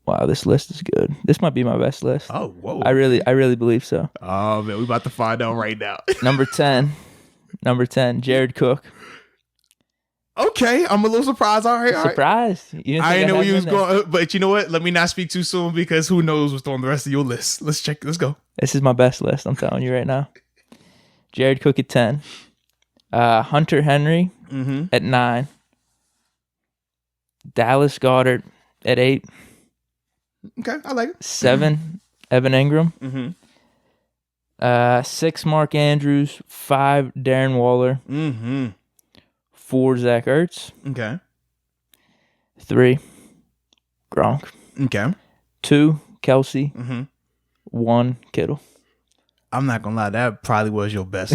Wow, this list is good. This might be my best list. Oh, whoa. I really believe so. Oh, man, we about to find out right now. Number 10, Jared Cook. Okay, I'm a little surprised. All right. Surprised? You didn't I think didn't know had where you him was in there? going, but you know what? Let me not speak too soon because who knows what's on the rest of your list. Let's check. Let's go. This is my best list, I'm telling you right now. Jared Cook at 10. Hunter Henry at 9. Dallas Goedert at 8. Okay, I like it. 7, Evan Ingram. 6, Mark Andrews. 5, Darren Waller. 4, Zach Ertz. Okay. 3, Gronk. Okay. 2, Kelsey. 1, Kittle. I'm not gonna lie, that probably was your best.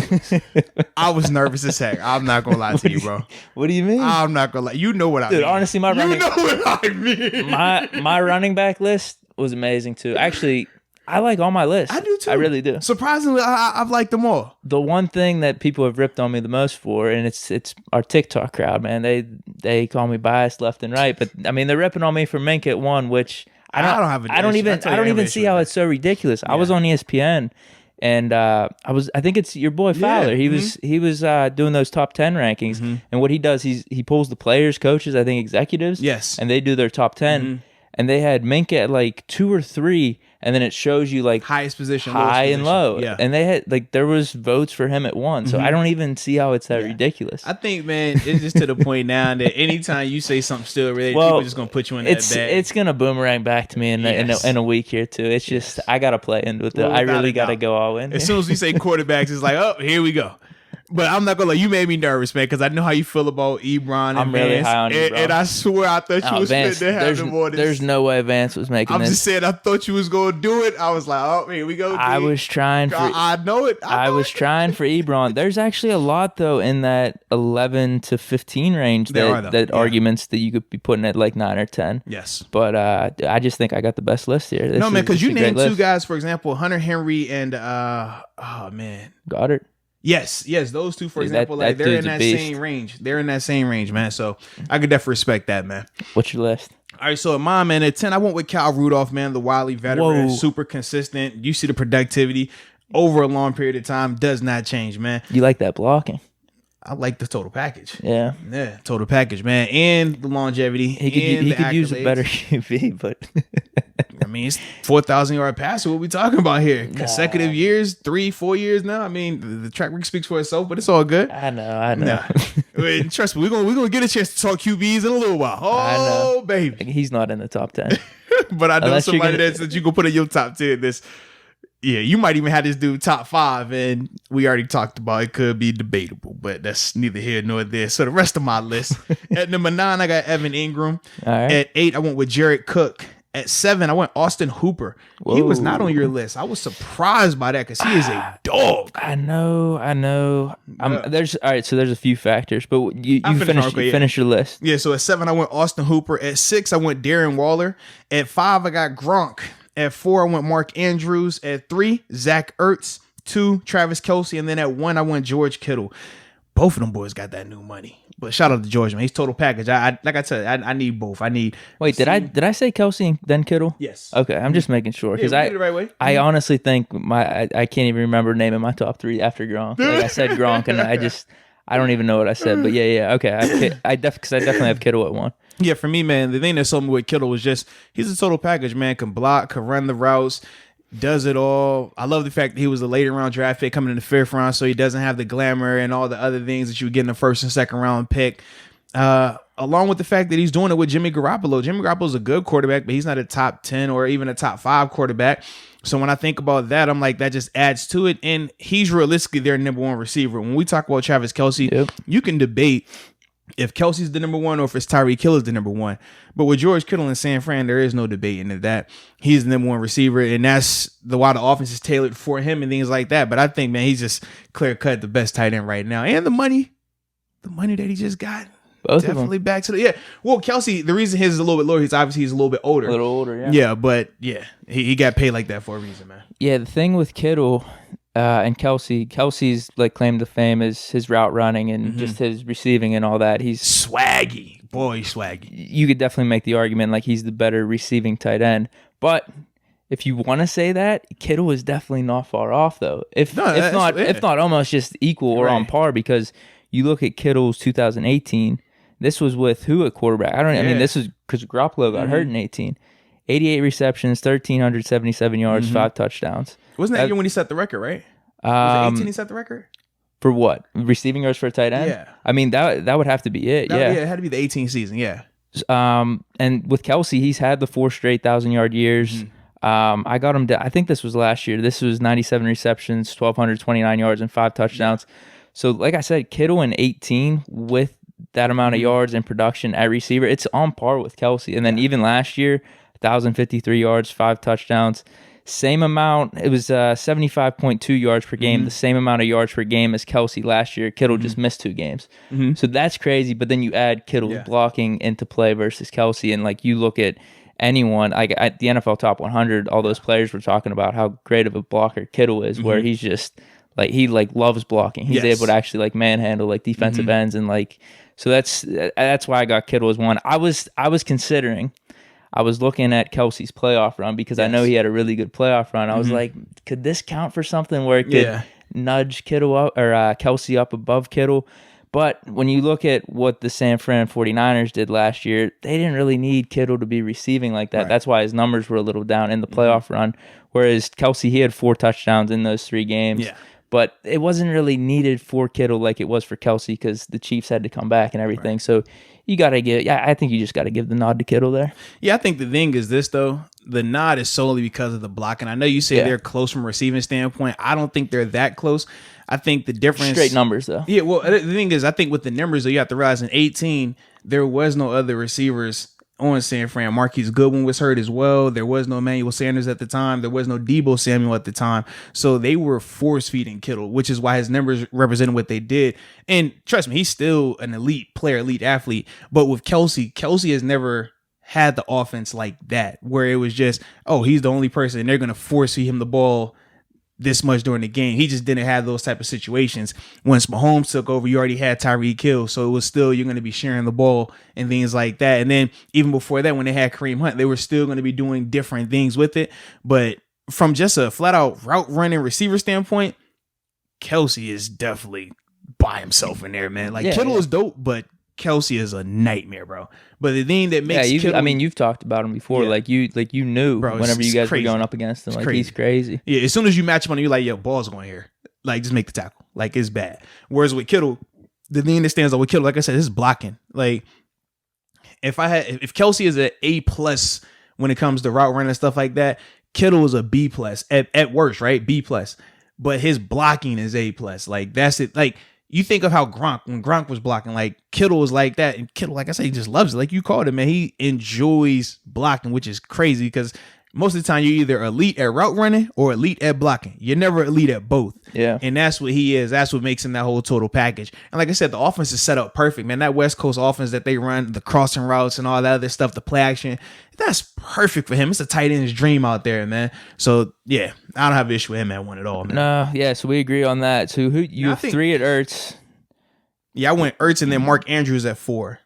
I was nervous as heck. I'm not gonna lie to you, bro. What do you mean? I'm not gonna lie. You know what I Dude, mean. honestly, my you know what I mean. my running back list was amazing too. Actually, I like all my lists. I do too. I really do. Surprisingly, I've liked them all. The one thing that people have ripped on me the most for, and it's our TikTok crowd, man. They call me biased left and right, but I mean they're ripping on me for Minka at 1, which I don't even see how it's so ridiculous. I was on ESPN. And I think it's your boy Fowler. He was doing those top 10 rankings, and what he does, he pulls the players, coaches, I think executives, yes, and they do their top 10. And they had Minka at like 2 or 3, and then it shows you like highest position, high and low. Yeah. And they had like there was votes for him at 1. So I don't even see how it's that ridiculous. I think, man, it's just to the point now that anytime you say something still related, people are just gonna put you in that bag. It's gonna boomerang back to me in a week here too. It's just I gotta play in with it. I really gotta go all in. As soon as we say quarterbacks, it's like, oh, here we go. But I'm not gonna lie, you made me nervous, man, because I know how you feel about Ebron and I'm really Vance, high on Ebron. and I swear I thought you was Vance, fit to have them on this. There's no way Vance was making this. I'm just saying, I thought you was gonna do it. I was like, oh, here we go. I was trying for. I know it. I was trying for Ebron. There's actually a lot though in that 11 to 15 range arguments that you could be putting at like 9 or 10. Yes, but I just think I got the best list here. No, man, because you named 2 guys, for example, Hunter Henry and Goddard. Yes, those 2, for example, like they're in that same range. They're in that same range, man. So I could definitely respect that, man. What's your list? All right, so at mine, man, at 10, I went with Cal Rudolph, man, the wily veteran, super consistent. You see the productivity over a long period of time, does not change, man. You like that blocking? I like the total package. Yeah, total package, man, and the longevity. He could use a better QB, but I mean, it's 4,000-yard passer. What we talking about here? Consecutive years, 3-4 years now. I mean, the track record speaks for itself, but it's all good. I know. Wait, trust me, we're gonna get a chance to talk QBs in a little while. Oh, baby, he's not in the top 10, but I know somebody that you can put in your top 10. Yeah, you might even have this dude top 5, and we already talked about it could be debatable, but that's neither here nor there. So the rest of my list, at number 9, I got Evan Ingram. All right. At 8, I went with Jared Cook. At 7, I went Austin Hooper. Whoa. He was not on your list. I was surprised by that because he is a dog. I know. There's a few factors, but you finish your list. Yeah, so at 7, I went Austin Hooper. At 6, I went Darren Waller. At 5, I got Gronk. At 4, I went Mark Andrews. At 3, Zach Ertz. 2, Travis Kelsey. And then at 1, I went George Kittle. Both of them boys got that new money. But shout out to George, man. He's total package. Like I said, I need both. Wait, did I say Kelsey and then Kittle? Yes. Okay, I'm just making sure because I did it the right way. I honestly think I can't even remember naming my top 3 after Gronk. Like I said Gronk, and I don't even know what I said. But yeah. Okay, I definitely have Kittle at 1. Yeah, for me, man, the thing that sold me with Kittle was just he's a total package, man. Can block, can run the routes. Does it all. I love the fact that he was a later round draft pick coming in the 5th round, so he doesn't have the glamour and all the other things that you would get in the 1st and 2nd round pick. Along with the fact that he's doing it with Jimmy Garoppolo. Jimmy Garoppolo's a good quarterback, but he's not a top 10 or even a top 5 quarterback. So when I think about that, I'm like, that just adds to it. And he's realistically their number 1 receiver. When we talk about Travis Kelsey, you can debate if Kelsey's the number 1 or if it's Tyreek Hill is the number 1. But with George Kittle in San Fran, there is no debating that he's the number 1 receiver, and that's why the offense is tailored for him and things like that. But I think, man, he's just clear cut the best tight end right now, and the money that he just got. Both definitely back to the Well, Kelsey, the reason his is a little bit lower, he's a little bit older. A little older, yeah. Yeah, but he got paid like that for a reason, man. Yeah, the thing with Kittle and Kelsey's like claim to fame is his route running and just his receiving and all that. He's swaggy, boy, swaggy. You could definitely make the argument like he's the better receiving tight end. But if you want to say that, Kittle is definitely not far off, though. If not almost just equal or on par, because you look at Kittle's 2018. This was with who at quarterback? I mean, this is because Garoppolo got hurt in 18. 88 receptions, 1,377 yards, 5 touchdowns. Wasn't that year when he set the record, right? Was it 18 he set the record? For what? Receiving yards for a tight end? Yeah. I mean, that would have to be it. Yeah, it had to be the 18 season, yeah. And with Kelsey, he's had the 4 straight 1,000-yard years. I got him I think this was last year. This was 97 receptions, 1,229 yards, and 5 touchdowns. So, like I said, Kittle in 18 with that amount of yards and production at receiver, it's on par with Kelsey. And then even last year, 1,053 yards, 5 touchdowns. Same amount. It was 75.2 yards per game, the same amount of yards per game as Kelsey last year. Kittle just missed 2 games. So that's crazy. But then you add Kittle's blocking into play versus Kelsey, and like you look at anyone, like at the NFL Top 100, all those players were talking about how great of a blocker Kittle is, where he's just like he loves blocking. He's able to actually like manhandle like defensive ends, and like so that's why I got Kittle as one. I was considering. I was looking at Kelsey's playoff run because I know he had a really good playoff run. I was like, could this count for something where it could nudge Kittle up or Kelsey up above Kittle? But when you look at what the San Fran 49ers did last year, they didn't really need Kittle to be receiving like that. Right. That's why his numbers were a little down in the playoff run. Whereas Kelsey, he had 4 touchdowns in those 3 games. Yeah. But it wasn't really needed for Kittle like it was for Kelsey because the Chiefs had to come back and everything. Right. So you got to give, I think you just got to give the nod to Kittle there. Yeah, I think the thing is this, though. The nod is solely because of the blocking. I know you say they're close from a receiving standpoint. I don't think they're that close. I think the difference... Straight numbers, though. Yeah, well, the thing is, I think with the numbers, though, you have to realize in 18, there was no other receivers on San Fran. Marquise Goodwin was hurt as well. There was no Emmanuel Sanders at the time. There was no Deebo Samuel at the time. So they were force-feeding Kittle, which is why his numbers represented what they did. And trust me, he's still an elite player, elite athlete. But with Kelsey has never had the offense like that, where it was just, oh, he's the only person, and they're going to force-feed him the ball this much during the game. He just didn't have those type of situations. Once Mahomes took over, you already had Tyreek Hill, so it was still, you're going to be sharing the ball and things like that. And then even before that, when they had Kareem Hunt, they were still going to be doing different things with it. But from just a flat out route running receiver standpoint, Kelsey is definitely by himself in there, man. Like Kittle is dope, but Kelsey is a nightmare, bro. But the thing that makes Kittle, I mean, you've talked about him before. Like you knew, bro, whenever you guys were going up against him. Like he's crazy. Yeah, as soon as you match him on, you're like, yo, ball's going here. Like, just make the tackle. Like, it's bad. Whereas with Kittle, the thing that stands out with Kittle, like I said, is blocking. Like, if Kelsey is an A+ when it comes to route running and stuff like that, Kittle is a B+ at worst, right? B+. But his blocking is A+. Like, that's it. Like, you think of how when Gronk was blocking, like Kittle was like that. And Kittle, like I said, he just loves it. Like you called it, man. He enjoys blocking, which is crazy because most of the time you're either elite at route running or elite at blocking. You're never elite at both. Yeah. And that's what he is. That's what makes him that whole total package. And like I said, the offense is set up perfect, man. That West Coast offense that they run, the crossing routes and all that other stuff, the play action, that's perfect for him. It's a tight end's dream out there, man. So, yeah, I don't have an issue with him at 1 at all, man. No, yeah, so we agree on that. So you have 3 at Ertz. Yeah, I went Ertz and then Mark Andrews at 4.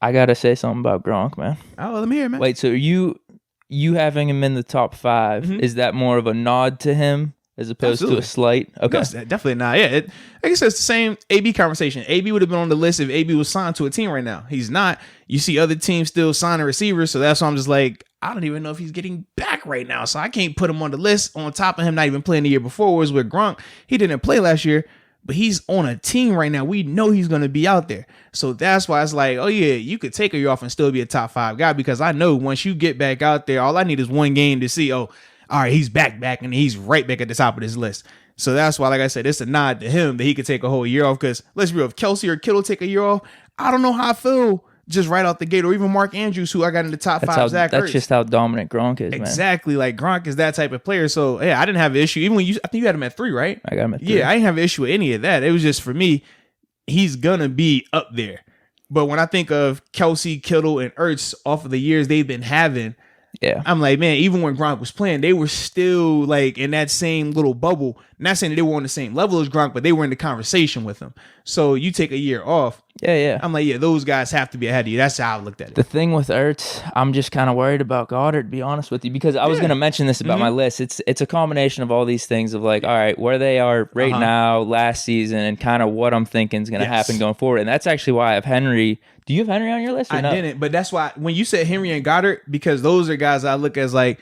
I got to say something about Gronk, man. Oh, let me hear it, man. Wait, so you having him in the top 5, is that more of a nod to him as opposed to a slight? Okay. No, definitely not. Yeah, like I said, it's the same AB conversation. AB would have been on the list if AB was signed to a team right now. He's not. You see other teams still signing receivers, so that's why I'm just like, I don't even know if he's getting back right now, so I can't put him on the list on top of him not even playing the year before. Whereas with Gronk, he didn't play last year, but he's on a team right now. We know he's going to be out there. So that's why it's like, oh, yeah, you could take a year off and still be a top 5 guy because I know once you get back out there, all I need is 1 game to see, oh, all right, he's back, and he's right back at the top of this list. So that's why, like I said, it's a nod to him that he could take a whole year off because let's be real, if Kelsey or Kittle take a year off, I don't know how I feel just right out the gate, or even Mark Andrews, who I got in the top 5. That's just how dominant Gronk is, man. Exactly. Like Gronk is that type of player. So yeah, I didn't have an issue. Even when I think you had him at 3, right? I got him at 3. Yeah, I didn't have an issue with any of that. It was just for me, he's gonna be up there. But when I think of Kelsey, Kittle, and Ertz off of the years they've been having, I'm like, man, even when Gronk was playing, they were still like in that same little bubble. Not saying that they were on the same level as Gronk, but they were in the conversation with him. So you take a year off, Yeah. I'm like, yeah, those guys have to be ahead of you. That's how I looked at it. The thing with Ertz, I'm just kind of worried about Goddard, to be honest with you, because I was going to mention this about my list. It's a combination of all these things of like, all right, where they are right now, last season, and kind of what I'm thinking is going to happen going forward. And that's actually why I have Henry. Do you have Henry on your list? I didn't, but that's why when you said Henry and Goddard, because those are guys I look as like,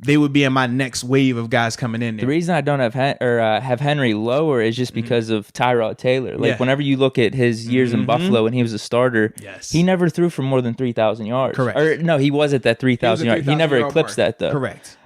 they would be in my next wave of guys coming in there. The reason I don't have have Henry lower is just because of Tyrod Taylor. Like whenever you look at his years in Buffalo when he was a starter, he never threw for more than 3,000 yards. Correct. Or no, he was at that 3,000 yards. He never eclipsed that though. Correct.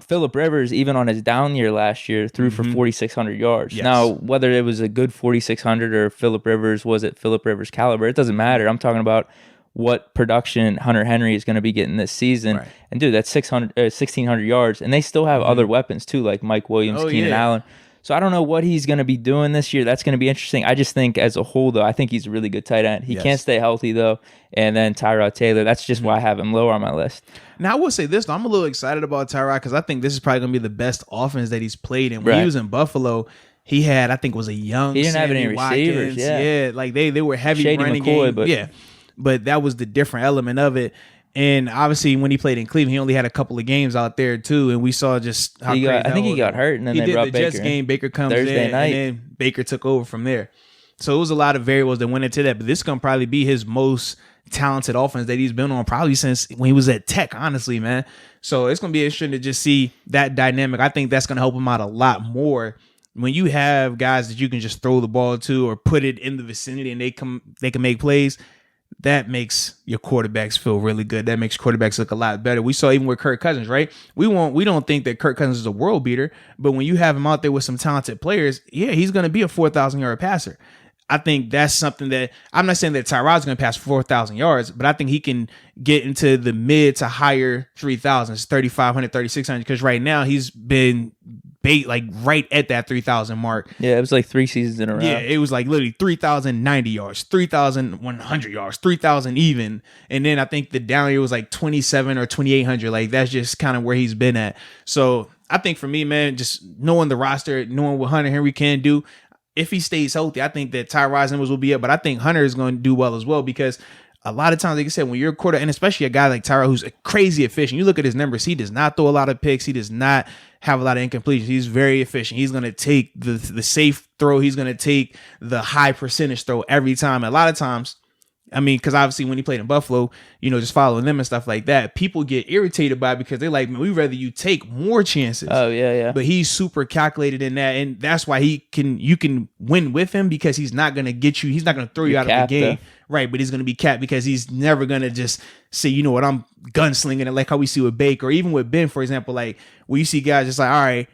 Phillip Rivers, even on his down year last year, threw for 4,600 yards. Yes. Now, whether it was a good 4,600 or Phillip Rivers was at Phillip Rivers caliber, it doesn't matter. I'm talking about what production Hunter Henry is going to be getting this season. Right. And dude, that's 1,600 yards. And they still have other weapons too, like Mike Williams, Keenan Allen. So I don't know what he's going to be doing this year. That's going to be interesting. I just think as a whole, though, I think he's a really good tight end. He can't stay healthy, though. And then Tyrod Taylor, that's just why I have him lower on my list. Now, I will say this, though. I'm a little excited about Tyrod because I think this is probably going to be the best offense that he's played. And when he was in Buffalo, he had, I think, was a young He didn't have any Watkins. receivers. Yeah, like they were heavy Shady running McCoy, game. But that was the different element of it. And obviously, when he played in Cleveland, he only had a couple of games out there too, and we saw just how crazy I think he got hurt, and then they brought Baker. The Jets game, Baker comes Thursday night, and then Baker took over from there. So it was a lot of variables that went into that. But this is gonna probably be his most talented offense that he's been on probably since when he was at Tech. Honestly, man. So it's gonna be interesting to just see that dynamic. I think that's gonna help him out a lot more. When you have guys that you can just throw the ball to or put it in the vicinity and they can make plays. That makes your quarterbacks feel really good. That makes quarterbacks look a lot better. We saw even with Kirk Cousins, right? We don't think that Kirk Cousins is a world beater, but when you have him out there with some talented players, he's going to be a 4,000-yard passer. I think that's something that I'm not saying that Tyrod's going to pass 4,000 yards, but I think he can get into the mid to higher 3,000s, 3,500, 3,600, because right now he's been like right at that 3,000 mark. Yeah, it was like 3 seasons in a row. Yeah, it was like literally 3,090 yards, 3,100 yards, 3,000 even. And then I think the down year was like 27 or 2,800. Like that's just kind of where he's been at. So I think for me, man, just knowing the roster, knowing what Hunter Henry can do, if he stays healthy, I think that Tyrod's numbers will be up. But I think Hunter is going to do well as well because a lot of times, like I said, when you're a quarter, and especially a guy like Tyrod who's crazy efficient, you look at his numbers, he does not throw a lot of picks. He does not have a lot of incompletions. He's very efficient. He's going to take the safe throw. He's going to take the high percentage throw every time. A lot of times, I mean, because obviously when he played in Buffalo, just following them and stuff like that, people get irritated by it because they're like, man, we'd rather you take more chances. Oh, yeah. But he's super calculated in that. And that's why you can win with him because he's not going to get you. He's not going to throw you out of the game. Right. But he's going to be capped because he's never going to just say, you know what, I'm gunslinging it like how we see with Baker or even with Ben, for example, like where you see guys just like, all right,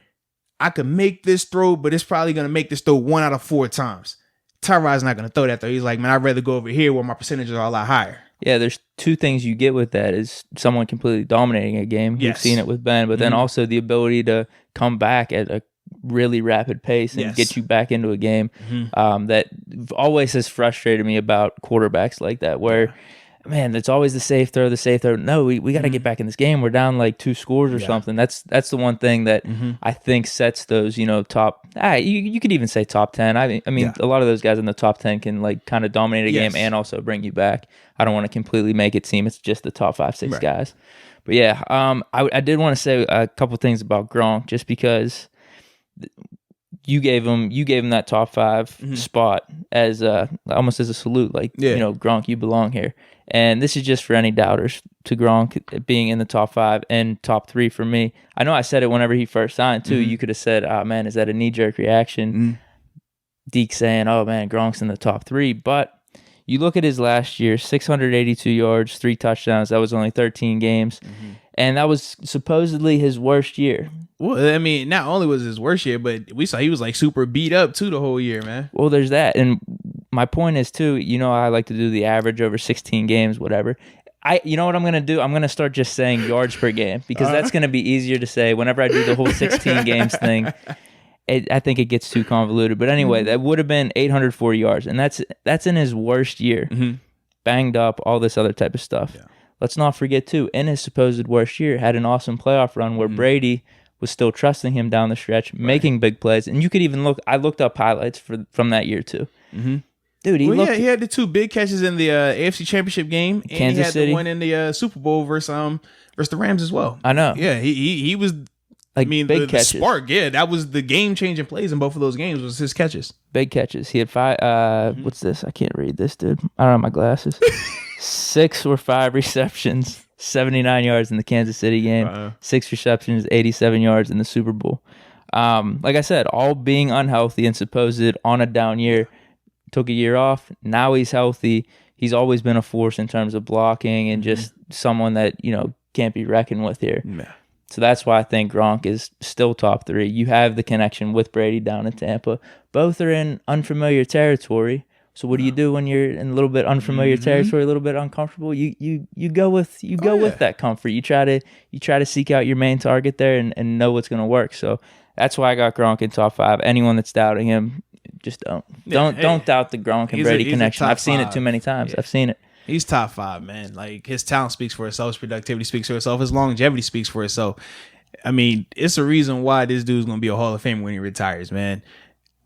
I can make this throw, but it's probably going to make this throw 1 out of 4 times. Tyrod's not going to throw that, though. He's like, man, I'd rather go over here where my percentages are a lot higher. Yeah, there's 2 things you get with that is someone completely dominating a game. Yes. We've seen it with Ben, but then also the ability to come back at a really rapid pace and get you back into a game. That always has frustrated me about quarterbacks like that, where, man, it's always the safe throw. No, we got to get back in this game. We're down like 2 scores or something. That's the one thing that I think sets those, top. You could even say top 10. I mean, a lot of those guys in the top 10 can like kind of dominate a game and also bring you back. I don't want to completely make it seem it's just the top 5, 6 guys. But yeah, I did want to say a couple things about Gronk just because you gave him that top 5 spot as almost as a salute, like Gronk, you belong here. And this is just for any doubters to Gronk being in the top 5 and top 3 for me. I know I said it whenever he first signed too. You could have said, "Oh man, is that a knee-jerk reaction?" Deke saying, "Oh man, Gronk's in the top 3," but you look at his last year: 682 yards, 3 touchdowns. That was only 13 games, and that was supposedly his worst year. Well, I mean, not only was his worst year, but we saw he was like super beat up too the whole year, man. Well, there's that, and my point is too. I like to do the average over 16 games, whatever. You know what I'm going to do? I'm going to start just saying yards per game because that's going to be easier to say whenever I do the whole 16 games thing. I think it gets too convoluted. But anyway, that would have been 840 yards, and that's in his worst year. Banged up, all this other type of stuff. Yeah. Let's not forget too, in his supposed worst year, had an awesome playoff run where Brady was still trusting him down the stretch, making big plays. And you could even I looked up highlights from that year too. Dude, he had the 2 big catches in the AFC Championship game, and Kansas he had City. the one in the Super Bowl versus the Rams as well. I know. Yeah, he was. Like, big the catches. spark. Yeah, that was the game-changing plays in both of those games. Was his catches. Big catches. He had 5. What's this? I can't read this, dude. I don't have my glasses. 6 or 5 receptions, 79 yards in the Kansas City game. 6 receptions, 87 yards in the Super Bowl. Like I said, all being unhealthy and supposed on a down year. Took a year off. Now he's healthy. He's always been a force in terms of blocking and just someone that, can't be reckoned with here. Yeah. So that's why I think Gronk is still top 3. You have the connection with Brady down in Tampa. Both are in unfamiliar territory. So what do you do when you're in a little bit unfamiliar territory, a little bit uncomfortable? You go with with that comfort. You try to seek out your main target there and know what's going to work. So that's why I got Gronk in top 5. Anyone that's doubting him, just don't doubt the Gronk and Brady connection. I've seen it too many times. Yeah. I've seen it. He's top 5, man. Like, his talent speaks for itself. His productivity speaks for itself. His longevity speaks for itself. I mean, it's a reason why this dude's going to be a Hall of Famer when he retires, man.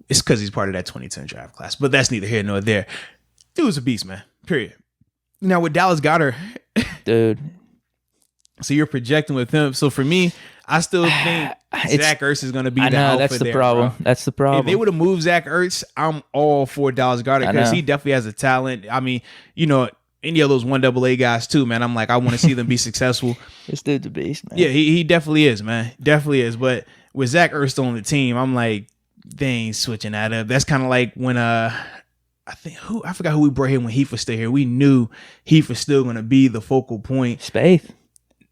It's because he's part of that 2010 draft class. But that's neither here nor there. Dude's a beast, man. Period. Now, with Dallas Goedert. Dude. So you're projecting with him. So for me, I still think Zach Ertz is going to be the alpha that's the there, problem. Bro. That's the problem. If they would have moved Zach Ertz, I'm all for Dallas Goedert because he definitely has a talent. I mean, any of those 1AA guys too, man. I'm like, I want to see them be successful. This dude's a beast, man. Yeah, he definitely is, man. Definitely is. But with Zach Ertz on the team, I'm like, they ain't switching that up. That's kind of like when I forgot who we brought here when Heath was still here. We knew Heath was still going to be the focal point. Spaeth.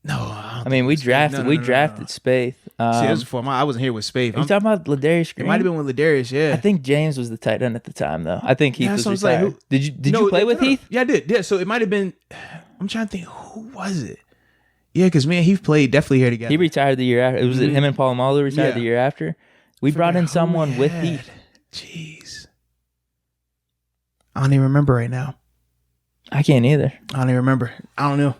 No, I mean, we drafted Spaeth. See, that was before I wasn't here with Spaeth. Are you talking about Ladarius Green? It might have been with Ladarius, yeah. I think James was the tight end at the time, though. I think Heath was retired. Like, did you play with Heath? Yeah, I did. Yeah, so it might have been. I'm trying to think, who was it? Yeah, because me and Heath played definitely here together. He retired the year after. It was him and Polamalu retired the year after. We brought in someone with Heath. Jeez, I don't even remember right now. I can't either. I don't even remember. I don't know,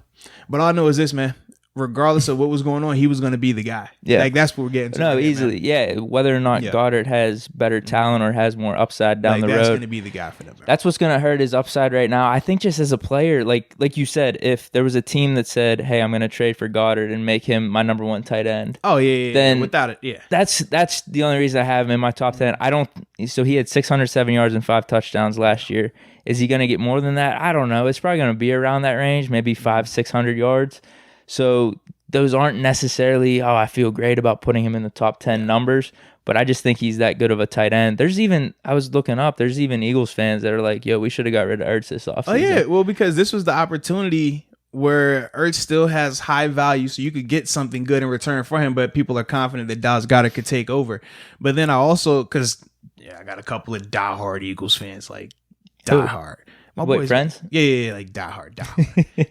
but all I know is this, man. Regardless of what was going on, he was going to be the guy. Yeah. Like, that's what we're getting to. No, easily. Man. Yeah. Whether or not Goddard has better talent or has more upside down the road. That's going to be the guy for them. Man. That's what's going to hurt his upside right now. I think just as a player, like you said, if there was a team that said, hey, I'm going to trade for Goddard and make him my number 1 tight end. Oh, yeah. Then without it, yeah. That's the only reason I have him in my top 10. So he had 607 yards and 5 touchdowns last year. Is he going to get more than that? I don't know. It's probably going to be around that range, maybe 500-600 yards. So those aren't necessarily, I feel great about putting him in the top 10 numbers, but I just think he's that good of a tight end. I was looking up, there's even Eagles fans that are like, yo, we should have got rid of Ertz this offseason. Oh, yeah. Well, because this was the opportunity where Ertz still has high value, so you could get something good in return for him, but people are confident that Dallas Goedert could take over. But then I also, because I got a couple of diehard Eagles fans, like diehard. My boys, friends? Yeah, like diehard.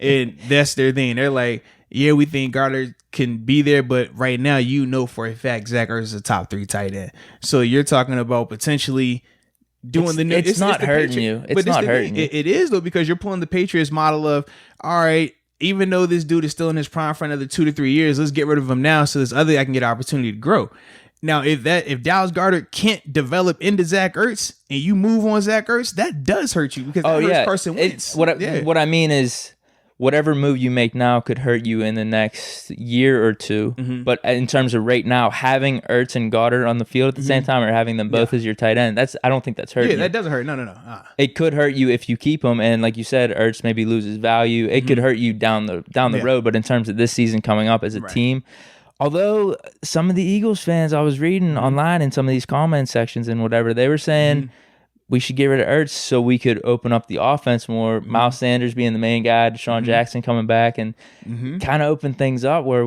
And that's their thing. They're like, yeah, we think Goddard can be there, but right now, for a fact, Zach Ertz is a top 3 tight end. So you're talking about potentially doing it's not hurting you. It's not hurting you. It is, though, because you're pulling the Patriots model of, all right, even though this dude is still in his prime for another 2 to 3 years, let's get rid of him now so this other guy can get an opportunity to grow. Now, if Dallas Goedert can't develop into Zach Ertz and you move on Zach Ertz, that does hurt you because that first person wins. What I mean is, whatever move you make now could hurt you in the next year or two. Mm-hmm. But in terms of right now, having Ertz and Goddard on the field at the same time or having them both as your tight end, I don't think that's hurting you. Yeah, that doesn't hurt. No. It could hurt you if you keep him. And like you said, Ertz maybe loses value. It could hurt you down the road. But in terms of this season coming up as a team, although some of the Eagles fans I was reading online in some of these comment sections and whatever, they were saying we should get rid of Ertz so we could open up the offense more. Miles Sanders being the main guy, Deshaun Jackson coming back and kind of open things up where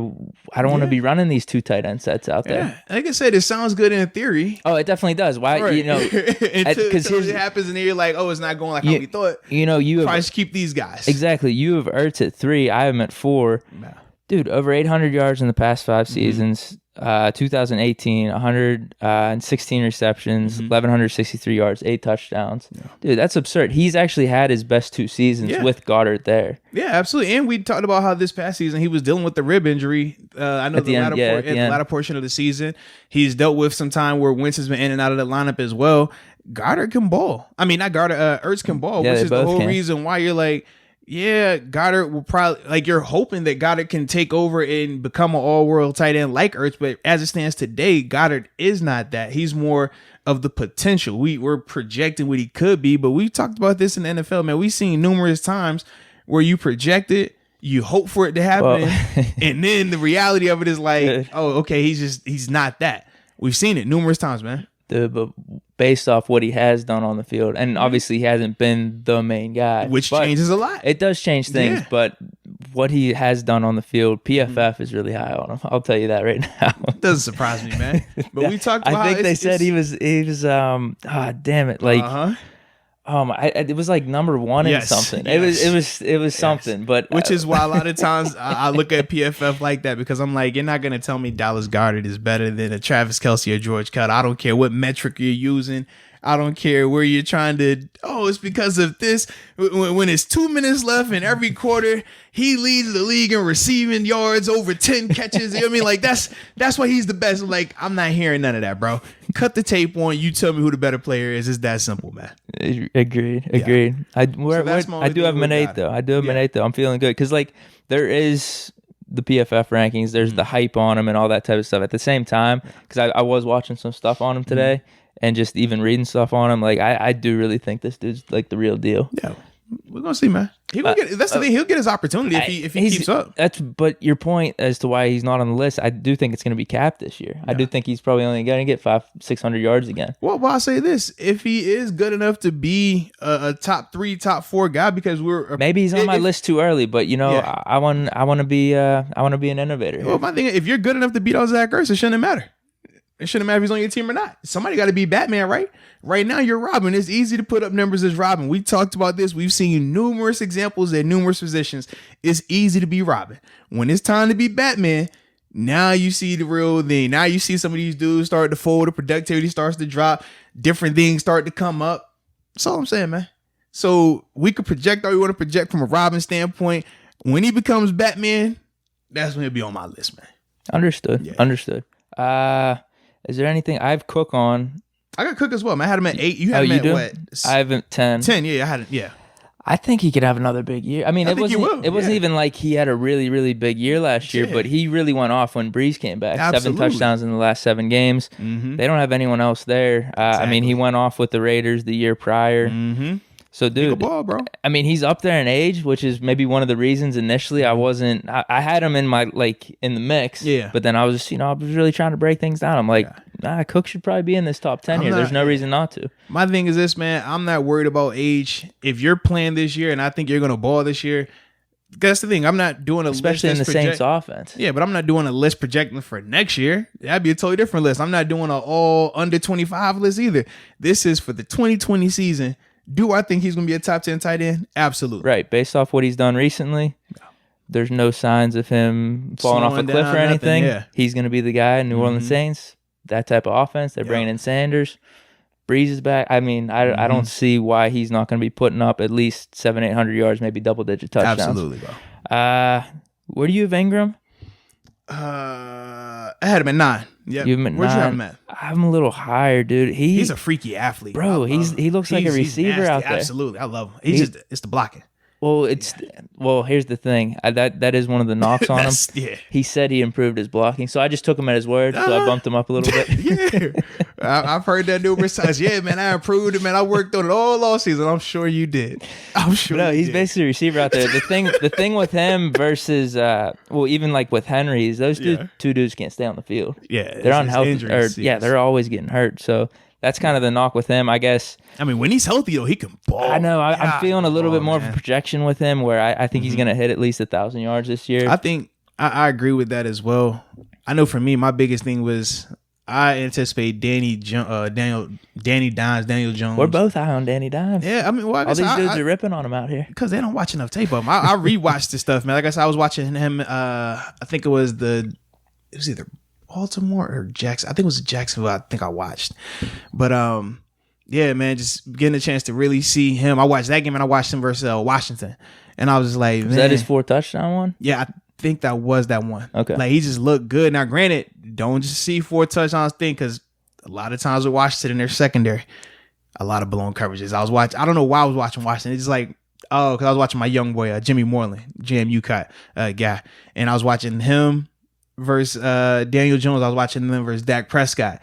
I don't want to be running these 2 tight end sets out there. Like I said, it sounds good in theory. Oh, it definitely does. Why, until it happens and then you're like, oh, it's not going like how we thought. You probably keep these guys. Exactly. You have Ertz at 3. I have him at 4. No. Dude, over 800 yards in the past 5 seasons. 2018, 116 receptions, 1,163 yards, 8 touchdowns. Yeah. Dude, that's absurd. He's actually had his best 2 seasons with Goddard there. Yeah, absolutely. And we talked about how this past season he was dealing with the rib injury. I know the latter portion of the season. He's dealt with some time where Wentz has been in and out of the lineup as well. Goddard can ball. I mean, not Goddard, Ertz can ball, which is the whole reason why you're like, yeah, Goddard will probably, like, you're hoping that Goddard can take over and become an all-world tight end like Ertz, but as it stands today, Goddard is not that. He's more of the potential. We're projecting what he could be, but we've talked about this in the NFL, man. We've seen numerous times where you project it, you hope for it to happen, and then the reality of it is like, oh, okay, he's not that. We've seen it numerous times, man. But based off what he has done on the field, and obviously he hasn't been the main guy, which changes a lot. It does change things, but what he has done on the field, PFF is really high on him. I'll tell you that right now. It doesn't surprise me, man. But we talked about. I think they said he was. Damn it, like. It was like number 1 in something. Yes. It was something, but which is why a lot of times I look at PFF like that, because I'm like, you're not gonna tell me Dallas Goedert is better than a Travis Kelsey or George Kittle. I don't care what metric you're using. I don't care where you're trying to. Oh, it's because of this. When it's 2 minutes left in every quarter, he leads the league in receiving yards, over 10 catches. You know what I mean? Like that's why he's the best. Like, I'm not hearing none of that, bro. Cut the tape on. You tell me who the better player is. It's that simple, man. Agreed. I do have him at 8 though. I do have him at 8 though. I'm feeling good because like there is the PFF rankings. There's the hype on him and all that type of stuff. At the same time, because I was watching some stuff on him today. And just even reading stuff on him, like I do really think this dude's like the real deal. Yeah, we're gonna see, man. That's the thing. He'll get his opportunity if he keeps up. But your point as to why he's not on the list, I do think it's going to be capped this year. Yeah. I do think he's probably only going to get 500-600 yards again. Well, I'll say this: if he is good enough to be a top 3, top 4 guy, because maybe he's on my list too early. But I want to be an innovator. Well, my thing, if you're good enough to beat out Zach Ertz, it shouldn't matter. It shouldn't matter if he's on your team or not. Somebody got to be Batman, right? Right now, you're Robin. It's easy to put up numbers as Robin. We talked about this. We've seen numerous examples at numerous positions. It's easy to be Robin. When it's time to be Batman, now you see the real thing. Now you see some of these dudes start to fold. The productivity starts to drop. Different things start to come up. That's all I'm saying, man. So we could project all we want to project from a Robin standpoint. When he becomes Batman, that's when he'll be on my list, man. Understood. Yeah. Understood. Is there anything I have Cook on? I got Cook as well, man. I had him at 8. You had him at what? I have him 10. 10, yeah. I had it, yeah. I think he could have another big year. I mean, it wasn't even like he had a really, really big year last year, but he really went off when Breeze came back. Absolutely. 7 touchdowns in the last 7 games. Mm-hmm. They don't have anyone else there. Exactly. I mean, he went off with the Raiders the year prior. Mm-hmm. So, dude, ball, bro. I mean, he's up there in age, which is maybe one of the reasons initially I had him in my, in the mix. Yeah. But then I was just, I was really trying to break things down. I'm like, Cook should probably be in this top 10 here. There's no reason not to. My thing is this, man. I'm not worried about age. If you're playing this year and I think you're going to ball this year, that's the thing. I'm not doing a especially list in the Saints offense. Yeah, but I'm not doing a list projecting for next year. That'd be a totally different list. I'm not doing an all under 25 list either. This is for the 2020 season. Do I think he's going to be a top 10 tight end? Absolutely. Right. Based off what he's done recently, there's no signs of him falling off a cliff or anything. Yeah. He's going to be the guy in New Orleans Saints. That type of offense. They're bringing in Sanders. Breeze is back. I mean, I don't see why he's not going to be putting up at least 700-800 yards, maybe double-digit touchdowns. Absolutely, bro. Where do you have Ingram? I had him at 9. Yeah. Where'd you have him at? I'm a little higher, dude. He's a freaky athlete, bro. He looks like a receiver out there. Absolutely, I love him. It's the blocking. Well, here's the thing. That is one of the knocks on him. Yeah. He said he improved his blocking, so I just took him at his word. So I bumped him up a little bit. Yeah, I've heard that numerous times. Yeah, man, I improved it, man. I worked on it all season. I'm sure you did. I'm sure. No, he's basically a receiver out there. The thing with him versus even like with Henry's, those two dudes can't stay on the field. Yeah, they're unhealthy. They're always getting hurt. So. That's kind of the knock with him, I guess. I mean, when he's healthy, though, he can ball. I know. I'm feeling a little bit more of a projection with him where I think he's going to hit at least 1,000 yards this year. I think I agree with that as well. I know for me, my biggest thing was I anticipate Danny Dimes, Daniel Jones. We're both high on Danny Dimes. Yeah, I mean, well, all these dudes are ripping on him out here because they don't watch enough tape of him. I rewatched this stuff, man. Like I said, I was watching him. I think it was either Baltimore or Jackson. I think it was Jacksonville. I think I watched, but yeah, man, just getting a chance to really see him. I watched that game and I watched him versus Washington, and I was just like, was that his 4 touchdown one? Yeah, I think that was that one. Okay, like he just looked good. Now, granted, don't just see 4 touchdowns thing because a lot of times with Washington in their secondary, a lot of blown coverages. I don't know why I was watching Washington. It's just like, oh, because I was watching my young boy Jimmy Moreland, JMU guy, and I was watching him versus Daniel Jones. I was watching them versus Dak Prescott.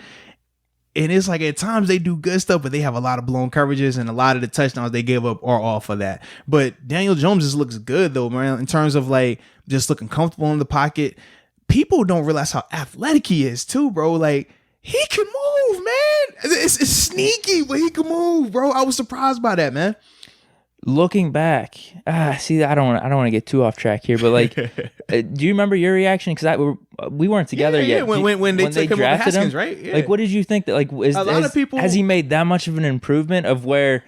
And it's like at times they do good stuff, but they have a lot of blown coverages and a lot of the touchdowns they give up are all for that. But Daniel Jones just looks good though, man, in terms of like just looking comfortable in the pocket. People don't realize how athletic he is too, bro. Like he can move, man. It's sneaky, but he can move, bro. I was surprised by that, man. Looking back, see, I don't want to get too off track here, but like, do you remember your reaction? Because we weren't together yet. Yeah, when they took him over Haskins, right? Yeah. Like, what did you think? That like, has he made that much of an improvement of where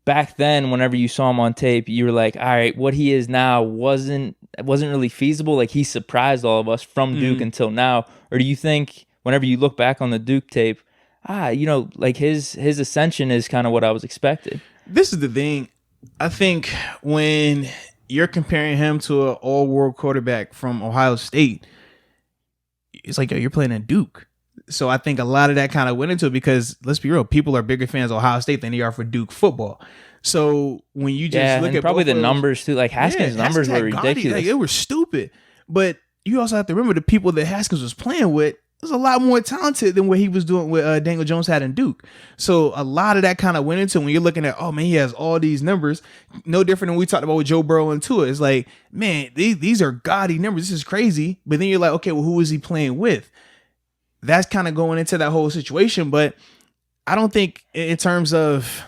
back then, whenever you saw him on tape, you were like, all right, what he is now wasn't really feasible. Like he surprised all of us from Duke until now. Or do you think whenever you look back on the Duke tape, like his ascension is kind of what I was expecting? This is the thing. I think when you're comparing him to an all-world quarterback from Ohio State, it's like, yo, you're playing at Duke. So I think a lot of that kind of went into it because, let's be real, people are bigger fans of Ohio State than they are for Duke football. So when you just look at probably the numbers too, like Haskins' numbers were ridiculous. Like, they were stupid. But you also have to remember the people that Haskins was playing with was a lot more talented than what he was doing with Daniel Jones had in Duke. So a lot of that kind of went into when you're looking at, oh man, he has all these numbers. No different than we talked about with Joe Burrow and Tua. It's like, man, these are gaudy numbers. This is crazy. But then you're like, okay, well, who is he playing with? That's kind of going into that whole situation. But I don't think in terms of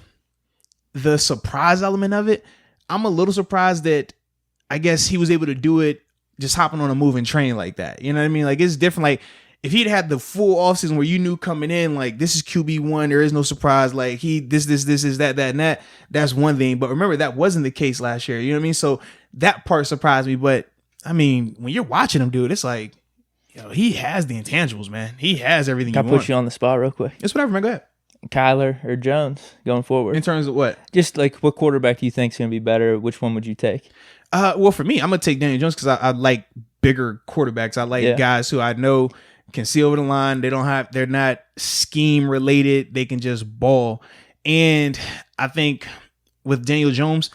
the surprise element of it, I'm a little surprised that I guess he was able to do it just hopping on a moving train like that. You know what I mean? Like it's different. Like if he'd had the full offseason where you knew coming in, like this is QB1, there is no surprise. Like this is that, and that. That's one thing. But remember, that wasn't the case last year. You know what I mean? So that part surprised me. But I mean, when you're watching him, dude, it's like, yo, he has the intangibles, man. He has everything. Can I put you on the spot real quick? It's whatever, man. Go ahead. Kyler or Jones going forward? In terms of what? Just like what quarterback do you think is going to be better? Which one would you take? Well, for me, I'm going to take Daniel Jones because I like bigger quarterbacks. I like guys who I know can see over the line. They're not scheme related. They can just ball. And I think with Daniel Jones,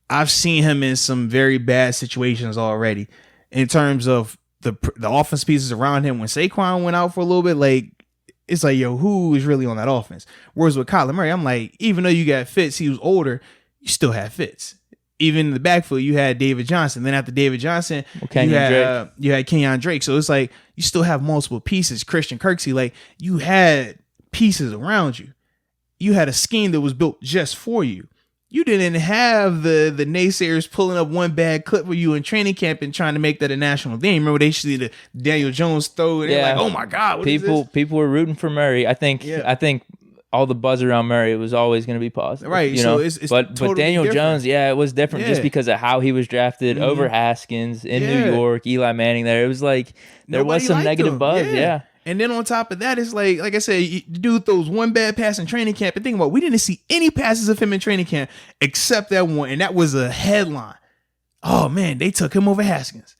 I've seen him in some very bad situations already in terms of the offense pieces around him. When Saquon went out for a little bit, like, it's like, yo, who is really on that offense? Whereas with Kyler Murray, I'm like, even though you got Fitz, he was older, you still had Fitz. Even in the backfield, you had David Johnson. Then after David Johnson, you had Kenyon Drake. So it's like you still have multiple pieces. Christian Kirksey, like you had pieces around you. You had a scheme that was built just for you. You didn't have the naysayers pulling up one bad clip for you in training camp and trying to make that a national thing. Remember they see the Daniel Jones throw it. Like, oh my God, people were rooting for Murray. I think all the buzz around Murray was always going to be positive, right? You so know? It's but totally Daniel different. Jones, it was different just because of how he was drafted over Haskins in New York, Eli Manning. There, it was like there was some negative buzz, And then on top of that, it's like I said, the dude throws one bad pass in training camp. And think about, we didn't see any passes of him in training camp except that one, and that was a headline. Oh man, they took him over Haskins.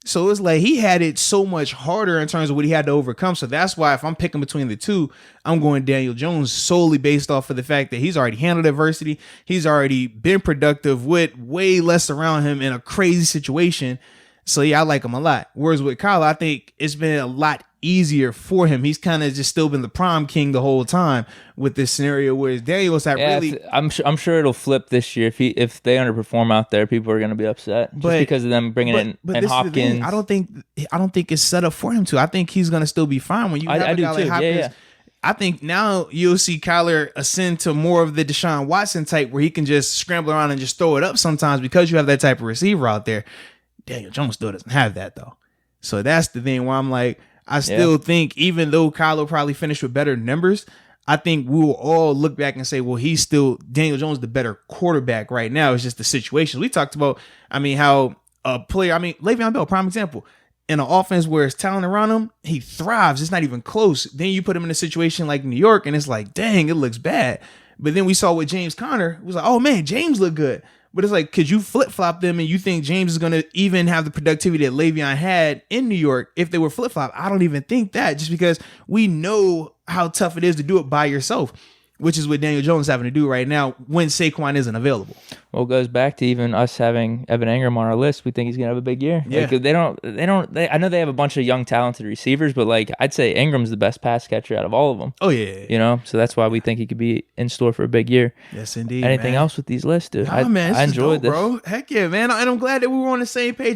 So it's like he had it so much harder in terms of what he had to overcome. So that's why if I'm picking between the two, I'm going Daniel Jones solely based off of the fact that he's already handled adversity. He's already been productive with way less around him in a crazy situation. So yeah, I like him a lot. Whereas with Kyler, I think it's been a lot easier for him. He's kind of just still been the prom king the whole time with this scenario. Whereas Daniel's had really, I'm sure it'll flip this year. If they underperform out there, people are going to be upset just because of them bringing in and Hopkins. I don't think it's set up for him to. I think he's going to still be fine when you have a guy like Hopkins. I think now you'll see Kyler ascend to more of the Deshaun Watson type where he can just scramble around and just throw it up sometimes because you have that type of receiver out there. Daniel Jones still doesn't have that though. So that's the thing where I'm like, I still think, even though Kyler probably finished with better numbers, I think we will all look back and say, well, he's still Daniel Jones, the better quarterback right now. It's just the situation. We talked about, how a player, Le'Veon Bell, prime example. In an offense where it's talent around him, he thrives. It's not even close. Then you put him in a situation like New York, and it's like, dang, it looks bad. But then we saw with James Conner, it was like, oh man, James looked good. But it's like, could you flip-flop them and you think James is going to even have the productivity that Le'Veon had in New York if they were flip-flop? I don't even think that, just because we know how tough it is to do it by yourself, which is what Daniel Jones is having to do right now when Saquon isn't available. Well, it goes back to even us having Evan Engram on our list. We think he's going to have a big year. Yeah. Like, I know they have a bunch of young, talented receivers, but like I'd say Ingram's the best pass catcher out of all of them. Oh, yeah. So that's why we think he could be in store for a big year. Yes, indeed. Anything else with these lists, dude? Nah, man, I enjoyed dope, this. bro. Heck yeah, man. And I'm glad that we were on the same page.